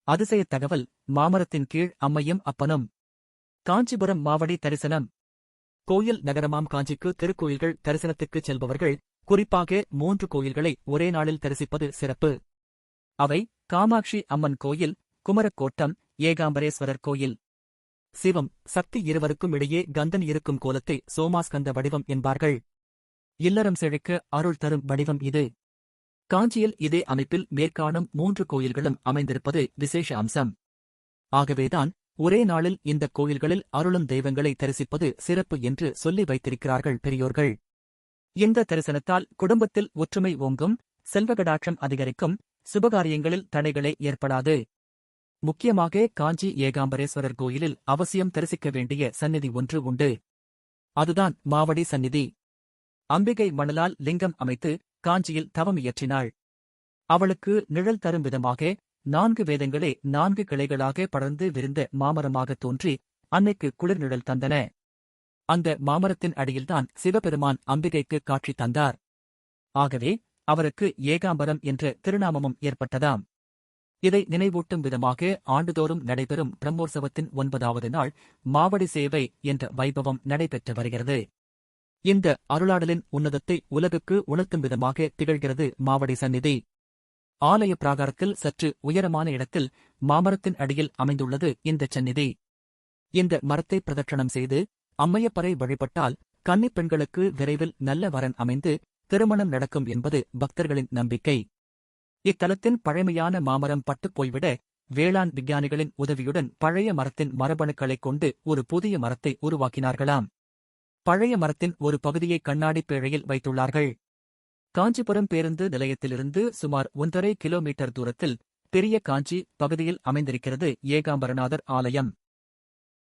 அதிசயத் தகவல்: மாமரத்தின் கீழ் அம்மையும் அப்பனும். காஞ்சிபுரம் மாவடி தரிசனம். கோயில் நகரமாம் காஞ்சிக்கு திருக்கோயில்கள் தரிசனத்துக்குச் செல்பவர்கள் குறிப்பாக 3 கோயில்களை ஒரே நாளில் தரிசிப்பது சிறப்பு. அவை: காமாட்சி அம்மன் கோயில், குமரக்கோட்டம், ஏகாம்பரேஸ்வரர் கோயில். சிவம், சக்தி இருவருக்கும் இடையே கந்தன் இருக்கும் கோலத்தை சோமாஸ்கந்த வடிவம் என்பார்கள். இல்லறம் செழிக்க அருள் தரும் வடிவம் இது. காஞ்சியில் இதே அமைப்பில் மேற்காணும் 3 கோயில்களும் அமைந்திருப்பது விசேஷ அம்சம். ஆகவேதான் ஒரே நாளில் இந்த கோயில்களில் அருளும் தெய்வங்களை தரிசிப்பது சிறப்பு என்று சொல்லி வைத்திருக்கிறார்கள் பெரியோர்கள். இந்த தரிசனத்தால் குடும்பத்தில் ஒற்றுமை ஓங்கும், செல்வகடாட்சம் அதிகரிக்கும், சுபகாரியங்களில் தடைகளே ஏற்படாது. முக்கியமாக காஞ்சி ஏகாம்பரேஸ்வரர் கோயிலில் அவசியம் தரிசிக்க வேண்டிய சந்நிதி ஒன்று உண்டு. அதுதான் மாவடி சந்நிதி. அம்பிகை மணலால் லிங்கம் அமைத்து காஞ்சியில் தவம் இயற்றினாள். அவளுக்கு நிழல் தரும் விதமாக 4 வேதங்களே 4 கிளைகளாக படர்ந்து விரிந்த மாமரமாகத் தோன்றி அன்னைக்கு குளிர் நிழல் தந்தன. அந்த மாமரத்தின் அடியில்தான் சிவபெருமான் அம்பிகைக்கு காட்சி தந்தார். ஆகவே அவருக்கு ஏகாம்பரம் என்ற திருநாமமும் ஏற்பட்டதாம். இதை நினைவூட்டும் விதமாக ஆண்டுதோறும் நடைபெறும் பிரம்மோற்சவத்தின் 9வது நாள் மாவடி சேவை என்ற வைபவம் நடைபெற்று வருகிறது. இந்த அருளாடலின் உன்னதத்தை உலகுக்கு உணர்த்தும் விதமாக திகழ்கிறது மாவடி சந்நிதி. ஆலய பிராகாரத்தில் சற்று உயரமான இடத்தில் மாமரத்தின் அடியில் அமைந்துள்ளது இந்தச் சந்நிதி. இந்த மரத்தை பிரதட்சணம் செய்து அம்மையப்பரை வழிபட்டால் கன்னிப் பெண்களுக்கு விரைவில் நல்ல வரன் அமைந்து திருமணம் நடக்கும் என்பது பக்தர்களின் நம்பிக்கை. இத்தலத்தின் பழமையான மாமரம் பட்டுப் போய்விட வேளாண் விஞ்ஞானிகளின் உதவியுடன் பழைய மரத்தின் மரபணுக்களைக் கொண்டு ஒரு புதிய மரத்தை உருவாக்கினார்களாம். பழைய மரத்தின் ஒரு பகுதியை கண்ணாடி பேழையில் வைத்துள்ளார்கள். காஞ்சிபுரம் பேருந்து நிலையத்திலிருந்து சுமார் 1½ கிலோமீட்டர் தூரத்தில் பெரிய காஞ்சி பகுதியில் அமைந்திருக்கிறது ஏகாம்பரநாதர் ஆலயம்.